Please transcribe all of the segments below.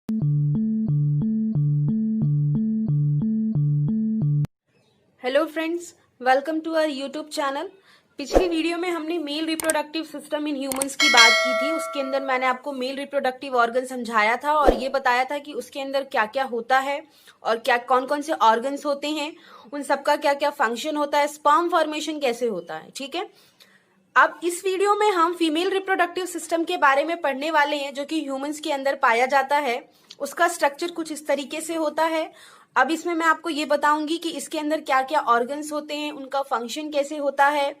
Hello friends, welcome to our YouTube channel. पिछली video में हमने male reproductive system in humans की बात की थी। उसके अंदर मैंने आपको मेल रिप्रोडक्टिव ऑर्गन समझाया था और ये बताया था कि उसके अंदर क्या क्या होता है और क्या कौन कौन से ऑर्गन्स होते हैं, उन सबका क्या क्या फंक्शन होता है, स्पर्म फॉर्मेशन कैसे होता है। ठीक है, अब इस वीडियो में हम फीमेल रिप्रोडक्टिव सिस्टम के बारे में पढ़ने वाले हैं, जो कि ह्यूमंस के अंदर पाया जाता है। उसका स्ट्रक्चर कुछ इस तरीके से होता है। अब इसमें मैं आपको ये बताऊंगी कि इसके अंदर क्या क्या ऑर्गन्स होते हैं, उनका फंक्शन कैसे होता है।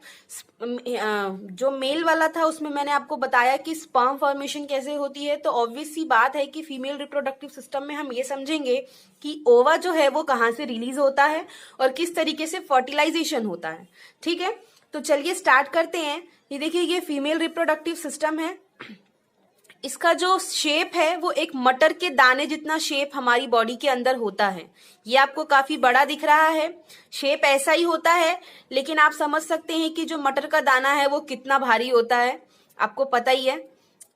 जो मेल वाला था उसमें मैंने आपको बताया कि स्पर्म फॉर्मेशन कैसे होती है। तो ऑब्वियस सी बात है कि फीमेल रिप्रोडक्टिव सिस्टम में हम ये समझेंगे कि ओवा जो है वो कहाँ से रिलीज होता है और किस तरीके से फर्टिलाइजेशन होता है। ठीक है, तो चलिए स्टार्ट करते हैं। ये देखिए, ये फीमेल रिप्रोडक्टिव सिस्टम है। इसका जो शेप है वो एक मटर के दाने जितना शेप हमारी बॉडी के अंदर होता है। ये आपको काफी बड़ा दिख रहा है, शेप ऐसा ही होता है, लेकिन आप समझ सकते हैं कि जो मटर का दाना है वो कितना भारी होता है, आपको पता ही है।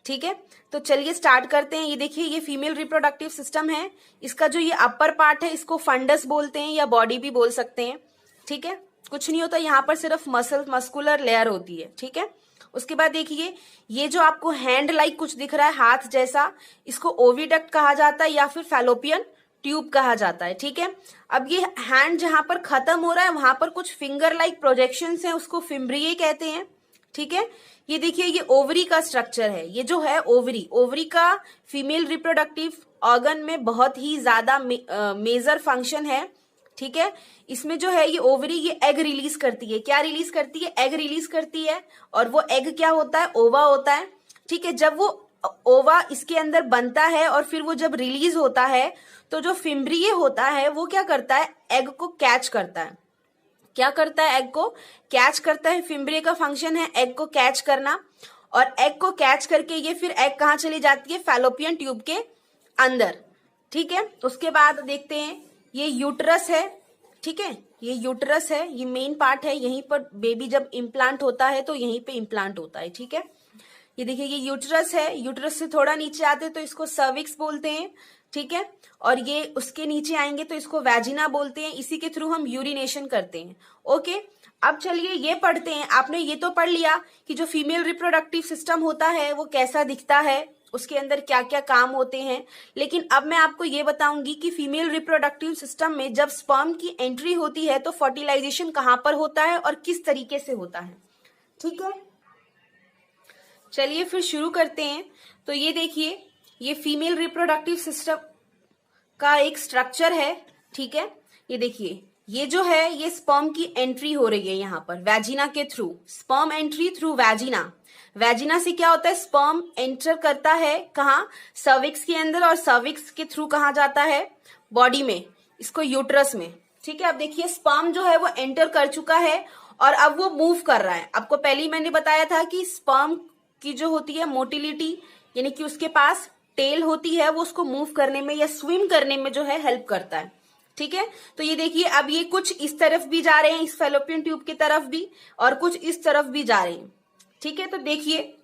ठीक है, तो चलिए स्टार्ट करते हैं। ये देखिए, ये फीमेल रिप्रोडक्टिव सिस्टम है। इसका जो ये अपर पार्ट है इसको फंडस बोलते हैं या बॉडी भी बोल सकते हैं। ठीक है, कुछ नहीं होता, यहाँ पर सिर्फ मस्कुलर लेयर होती है। ठीक है, उसके बाद देखिए, ये जो आपको हैंड लाइक कुछ दिख रहा है, हाथ जैसा, इसको ओविडक्ट कहा जाता है या फिर फैलोपियन ट्यूब कहा जाता है। ठीक है, अब ये हैंड जहां पर खत्म हो रहा है वहां पर कुछ फिंगर लाइक प्रोजेक्शंस हैं, उसको फिम्ब्रिये कहते हैं। ठीक है, ये देखिए, ये ओवरी का स्ट्रक्चर है। ये जो है ओवरी का फीमेल रिप्रोडक्टिव ऑर्गन में बहुत ही ज्यादा मेजर फंक्शन है। ठीक है, इसमें जो है ये ओवरी ये एग रिलीज करती है। क्या रिलीज करती है? एग रिलीज करती है। और वो एग क्या होता है? ओवा होता है। ठीक है, जब वो ओवा इसके अंदर बनता है और फिर वो जब रिलीज होता है तो जो फिम्ब्रिये होता है वो क्या करता है? एग को कैच करता है। क्या करता है? एग को कैच करता है। फिम्ब्रिये का फंक्शन है एग को कैच करना, और एग को कैच करके ये फिर एग कहाँ चली जाती है? फैलोपियन ट्यूब के अंदर। ठीक है, उसके बाद देखते हैं, ये यूटरस है। ठीक है, ये यूटरस है, ये मेन पार्ट है। यहीं पर बेबी जब इम्प्लांट होता है तो यहीं पे इम्प्लांट होता है। ठीक है, ये देखिए, ये यूटरस है। यूटरस से थोड़ा नीचे आते तो इसको सर्विक्स बोलते हैं। ठीक है, और ये उसके नीचे आएंगे तो इसको वैजिना बोलते हैं। इसी के थ्रू हम यूरिनेशन करते हैं। ओके, अब चलिए ये पढ़ते हैं। आपने ये तो पढ़ लिया कि जो फीमेल रिप्रोडक्टिव सिस्टम होता है वो कैसा दिखता है, उसके अंदर क्या क्या काम होते हैं। लेकिन अब मैं आपको ये बताऊंगी कि फीमेल रिप्रोडक्टिव सिस्टम में जब स्पर्म की एंट्री होती है तो फर्टिलाइजेशन कहाँ पर होता है और किस तरीके से होता है। ठीक है, चलिए फिर शुरू करते हैं। तो ये देखिए, ये फीमेल रिप्रोडक्टिव सिस्टम का एक स्ट्रक्चर है। ठीक है, ये देखिए, ये जो है ये स्पर्म की एंट्री हो रही है यहाँ पर वैजिना के थ्रू। Sperm entry through vagina. Vagina से क्या होता है? स्पर्म एंटर करता है कहाँ? सर्विक्स के अंदर, और सर्विक्स के थ्रू कहाँ जाता है? बॉडी में, इसको यूट्रस में। ठीक है, अब देखिए, स्पर्म जो है वो एंटर कर चुका है और अब वो मूव कर रहा है। आपको पहले ही मैंने बताया था कि स्पर्म की जो होती है मोटिलिटी, यानी कि उसके पास टेल होती है, वो उसको मूव करने में या स्विम करने में जो है हेल्प करता है। ठीक है, तो ये देखिए, अब ये कुछ इस तरफ भी जा रहे हैं, इस फैलोपियन ट्यूब की तरफ भी, और कुछ इस तरफ भी जा रहे हैं। ठीक है, तो देखिए,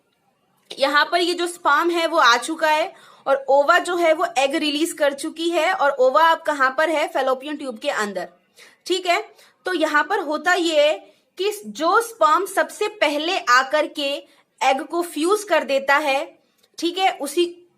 यहाँ पर ये जो स्पर्म है वो आ चुका है और ओवा जो है वो एग रिलीज कर चुकी है, और ओवा अब कहाँ पर है? फैलोपियन ट्यूब के अंदर। ठीक है, तो यहाँ पर होता ये है कि जो स्पर्म सबसे पहले आकर के एग को फ्यूज कर देता है, ठीक है,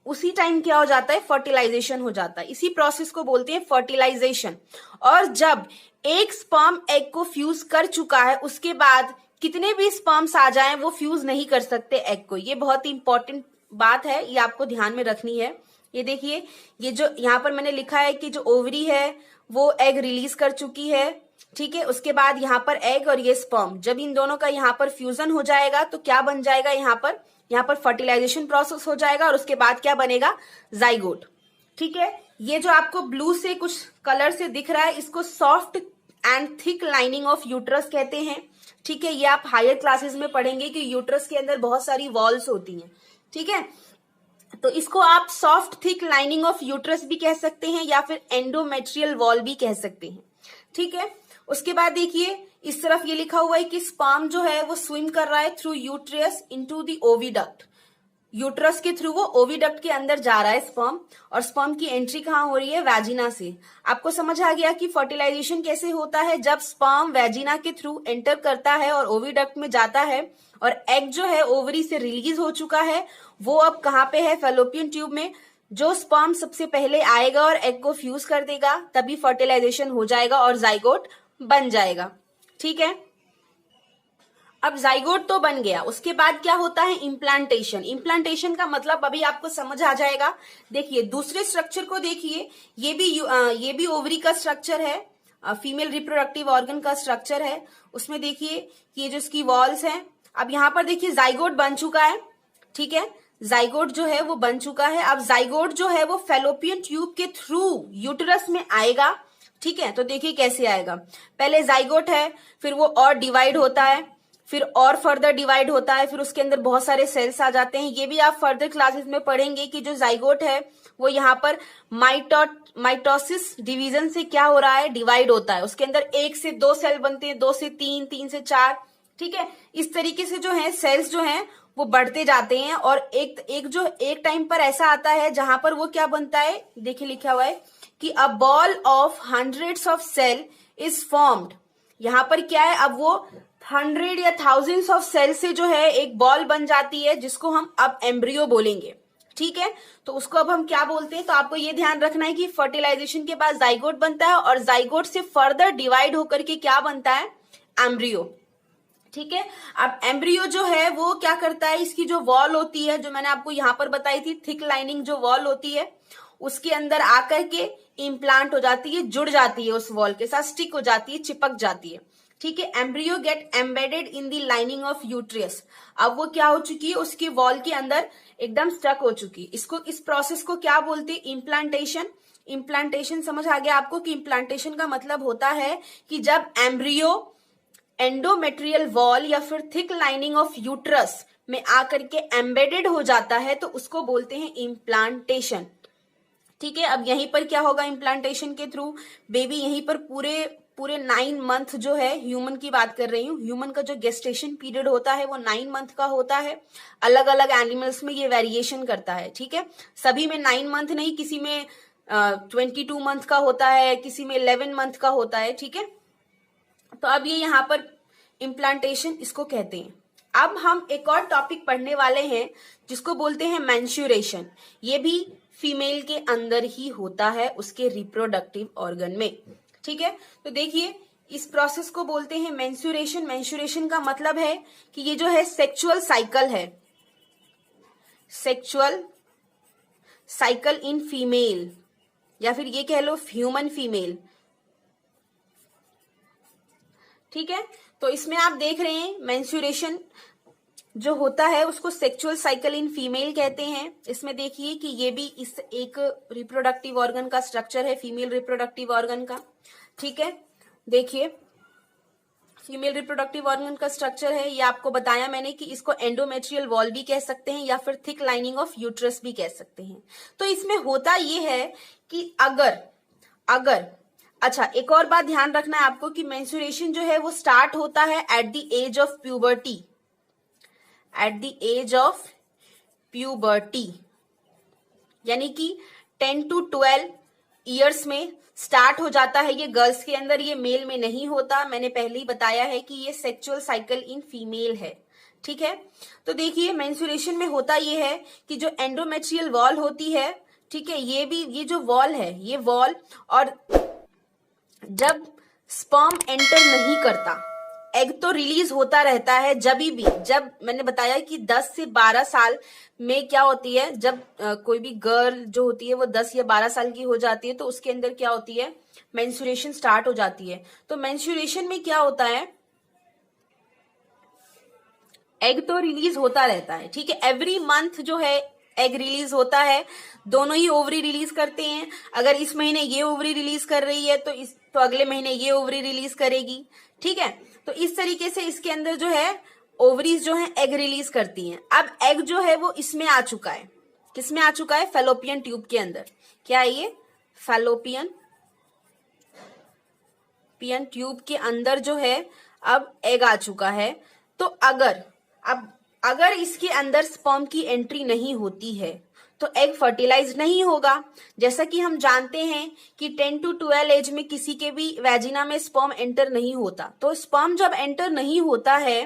उसी टाइम क्या हो जाता है? फर्टिलाइजेशन हो जाता है। इसी प्रोसेस को बोलते हैं फर्टिलाइजेशन। और जब एक स्पर्म एग को फ्यूज कर चुका है, उसके बाद कितने भी स्पर्म्स आ जाएं वो फ्यूज नहीं कर सकते एग को। ये बहुत ही इंपॉर्टेंट बात है, ये आपको ध्यान में रखनी है। ये देखिए, ये जो यहाँ पर मैंने लिखा है कि जो ओवरी है वो एग रिलीज कर चुकी है। ठीक है, उसके बाद यहाँ पर एग और ये स्पर्म, जब इन दोनों का यहाँ पर फ्यूजन हो जाएगा तो क्या बन जाएगा? यहाँ पर फर्टिलाइजेशन प्रोसेस हो जाएगा और उसके बाद क्या बनेगा? जाइगोट। ठीक है, ये जो आपको ब्लू से कुछ कलर से दिख रहा है, इसको soft and thick lining of uterus कहते हैं। ठीक है, ये आप हायर क्लासेस में पढ़ेंगे कि यूट्रस के अंदर बहुत सारी वॉल्स होती हैं। ठीक है, तो इसको आप soft thick lining of uterus भी कह सकते हैं या फिर एंडोमेट्रियल वॉल भी कह सकते हैं। ठीक है, उसके बाद देखिए, इस तरफ ये लिखा हुआ है कि स्पर्म जो है वो स्विम कर रहा है through uterus into the oviduct. Uterus के थ्रू वो ओविडक्ट के अंदर जा रहा है स्पर्म, और स्पर्म की एंट्री कहाँ हो रही है, वैजिना से। आपको समझ आ गया कि फर्टिलाइजेशन कैसे होता है, जब स्पर्म वैजिना के थ्रू एंटर करता है और ओविडक्ट में जाता है, और एग जो है ओवरी से रिलीज हो चुका है, वो अब कहाँ पे है, फैलोपियन ट्यूब में। जो स्पर्म सबसे पहले आएगा और एग को फ्यूज कर देगा, तभी फर्टिलाइजेशन हो जाएगा और जाइगोट बन जाएगा। ठीक है, अब जाइगोट तो बन गया, उसके बाद क्या होता है, इम्प्लांटेशन। इम्प्लांटेशन का मतलब अभी आपको समझ आ जाएगा। देखिए दूसरे स्ट्रक्चर को देखिए, ये भी ओवरी का स्ट्रक्चर है, फीमेल रिप्रोडक्टिव ऑर्गन का स्ट्रक्चर है। उसमें देखिए ये जो इसकी वॉल्स हैं, अब यहाँ पर देखिए जाइगोट बन चुका है। ठीक है, जाइगोट जो है वो बन चुका है। अब जाइगोट जो है वो फैलोपियन ट्यूब के थ्रू यूटेरस में आएगा। ठीक है, तो देखिए कैसे आएगा, पहले जाइगोट है, फिर वो और डिवाइड होता है, फिर और फर्दर डिवाइड होता है, फिर उसके अंदर बहुत सारे सेल्स आ जाते हैं। ये भी आप फर्दर क्लासेस में पढ़ेंगे कि जो जाइगोट है वो यहाँ पर माइटोसिस डिवीजन से क्या हो रहा है, डिवाइड होता है। उसके अंदर 1 से 2 सेल बनते हैं, 2 से 3, 3 से 4। ठीक है, इस तरीके से जो है सेल्स जो हैं वो बढ़ते जाते हैं, और एक टाइम पर ऐसा आता है जहां पर वो क्या बनता है, देखिए लिखा हुआ है कि a ball of hundreds of cell is formed. यहां पर क्या है, अब वो 100 या थाउजेंड्स ऑफ सेल से जो है एक बॉल बन जाती है, जिसको हम अब एम्ब्रियो बोलेंगे। ठीक है, तो उसको अब हम क्या बोलते हैं, तो आपको ये ध्यान रखना है कि फर्टिलाइजेशन के बाद जाइगोट बनता है, और जाइगोट से फर्दर डिवाइड होकर के क्या बनता है, एम्ब्रियो। ठीक है, अब एम्ब्रियो जो है वो क्या करता है, इसकी जो वॉल होती है, जो मैंने आपको यहां पर बताई थी, थिक लाइनिंग जो वॉल होती है, उसके अंदर आकर के इम्प्लांट हो जाती है, जुड़ जाती है, उस वॉल के साथ स्टिक हो जाती है, चिपक जाती है। ठीक है, embryo get embedded in the lining of uterus. अब वो क्या हो चुकी है, उसकी वॉल के अंदर एकदम स्टक हो चुकी है। इस प्रोसेस को क्या बोलते हैं, इम्प्लांटेशन। इम्प्लांटेशन समझ आ गया आपको कि इम्प्लांटेशन का मतलब होता है कि जब एम्ब्रियो एंडोमेट्रियल वॉल या फिर थिक लाइनिंग ऑफ यूट्रस में आकर के एम्बेडेड हो जाता है, तो उसको बोलते हैं इम्प्लांटेशन। ठीक है, अब यहीं पर क्या होगा, इम्प्लांटेशन के थ्रू बेबी यहीं पर पूरे 9 मंथ जो है, ह्यूमन की बात कर रही हूँ, ह्यूमन का जो गेस्टेशन पीरियड होता है वो 9 मंथ का होता है। अलग अलग एनिमल्स में ये वेरिएशन करता है। ठीक है, सभी में 9 मंथ नहीं, किसी में 22 मंथ का होता है, किसी में 11 मंथ का होता है। ठीक है, तो अब ये यहाँ पर इम्प्लांटेशन इसको कहते हैं। अब हम एक और टॉपिक पढ़ने वाले हैं जिसको बोलते हैं मेंस्ट्रुएशन। ये भी फीमेल के अंदर ही होता है, उसके रिप्रोडक्टिव ऑर्गन में। ठीक है, तो देखिए इस प्रोसेस को बोलते हैं मेंस्ट्रुएशन। मेंस्ट्रुएशन का मतलब है कि ये जो है सेक्सुअल साइकिल है, सेक्सुअल साइकिल इन फीमेल, या फिर ये कह लो ह्यूमन फीमेल। ठीक है, तो इसमें आप देख रहे हैं मेंस्ट्रुएशन जो होता है उसको सेक्सुअल साइकिल इन फीमेल कहते हैं। इसमें देखिए कि ये भी इस एक रिप्रोडक्टिव ऑर्गन का स्ट्रक्चर है, फीमेल रिप्रोडक्टिव ऑर्गन का। ठीक है, देखिए फीमेल रिप्रोडक्टिव ऑर्गन का स्ट्रक्चर है, ये आपको बताया मैंने कि इसको एंडोमेट्रियल वॉल भी कह सकते हैं या फिर थिक लाइनिंग ऑफ यूट्रस भी कह सकते हैं। तो इसमें होता ये है कि अगर अच्छा, एक और बात ध्यान रखना है आपको कि मेंस्ट्रुएशन जो है वो स्टार्ट होता है at the age of puberty. At the age of puberty यानी कि 10 to 12 ईयर्स में स्टार्ट हो जाता है ये गर्ल्स के अंदर, ये मेल में नहीं होता। मैंने पहले ही बताया है कि ये सेक्सुअल साइकिल इन फीमेल है। ठीक है, तो देखिए मेंस्ट्रुएशन में होता ये है कि जो एंडोमेट्रियल वॉल होती है, ठीक है, ये जो वॉल है, ये वॉल, और जब स्पर्म एंटर नहीं करता, एग तो रिलीज होता रहता है। जब मैंने बताया कि 10 से 12 साल में क्या होती है, जब कोई भी गर्ल जो होती है वो 10 या 12 साल की हो जाती है, तो उसके अंदर क्या होती है, मेंस्ट्रुएशन स्टार्ट हो जाती है। तो मेंस्ट्रुएशन में क्या होता है, एग तो रिलीज होता रहता है। ठीक है, एवरी मंथ जो है एग रिलीज होता है, दोनों ही ओवरी रिलीज करते हैं। अगर इस महीने ये ओवरी रिलीज कर रही है तो अगले महीने ये ओवरी रिलीज करेगी। ठीक है, तो इस तरीके से इसके अंदर जो है ओवरीज जो है एग रिलीज करती हैं। अब एग जो है वो इसमें आ चुका है, किसमें आ चुका है, फैलोपियन ट्यूब के अंदर। क्या है ये, फैलोपियन ट्यूब के अंदर जो है अब एग आ चुका है। तो अगर अब अगर इसके अंदर स्पर्म की एंट्री नहीं होती है तो एग फर्टिलाइज नहीं होगा। जैसा कि हम जानते हैं कि 10 to 12 एज में किसी के भी वेजिना में स्पर्म एंटर नहीं होता। तो स्पर्म जब एंटर नहीं होता है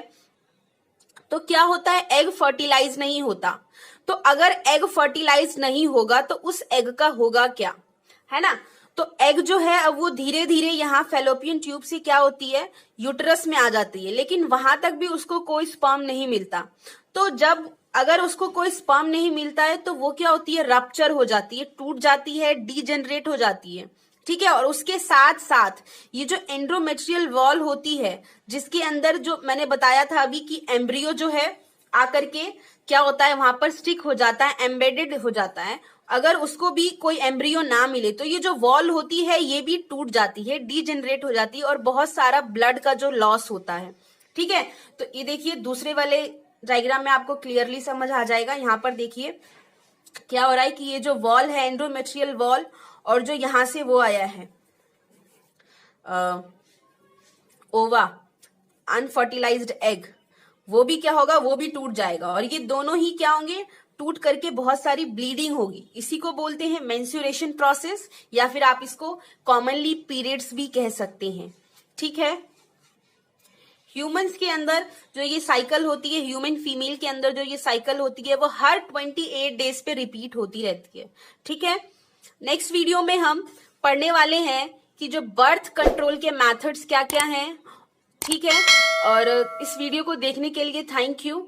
तो क्या होता है, एग फर्टिलाइज नहीं होता। तो अगर एग फर्टिलाइज नहीं होगा तो उस एग का होगा क्या, है ना। तो एग जो है अब वो धीरे धीरे यहाँ फैलोपियन ट्यूब से क्या होती है, यूटरस में आ जाती है, लेकिन वहां तक भी उसको कोई स्पर्म नहीं मिलता। तो जब अगर उसको कोई स्पर्म नहीं मिलता है तो वो क्या होती है, रप्चर हो जाती है, टूट जाती है, डीजेनरेट हो जाती है, ठीक है। और उसके साथ साथ ये जो एंड्रोमेट्रियल वॉल होती है, जिसके अंदर जो मैंने बताया था अभी कि एम्ब्रियो जो है आकर के क्या होता है, वहां पर स्टिक हो जाता है, एम्बेडेड हो जाता है। अगर उसको भी कोई एम्ब्रियो ना मिले तो ये जो वॉल होती है ये भी टूट जाती है, डीजेनरेट हो जाती है और बहुत सारा ब्लड का जो लॉस होता है, ठीक है। तो ये देखिए दूसरे वाले डायग्राम में आपको क्लियरली समझ आ जाएगा। यहाँ पर देखिए क्या हो रहा है कि ये जो वॉल है एंड्रोमेट्रियल वॉल, और जो यहां से वो आया है ओवा, अनफर्टिलाइज्ड एग, वो भी क्या होगा, वो भी टूट जाएगा। और ये दोनों ही क्या होंगे, टूट करके बहुत सारी ब्लीडिंग होगी। इसी को बोलते हैं मेंस्ट्रुएशन प्रोसेस, या फिर आप इसको कॉमनली पीरियड्स भी कह सकते हैं, ठीक है। ह्यूमंस के अंदर जो ये साइकिल होती है, ह्यूमन फीमेल के अंदर जो ये साइकिल होती है वो हर 28 डेज पे रिपीट होती रहती है, ठीक है। नेक्स्ट वीडियो में हम पढ़ने वाले हैं कि जो बर्थ कंट्रोल के मेथड्स क्या क्या हैं, ठीक है। और इस वीडियो को देखने के लिए थैंक यू।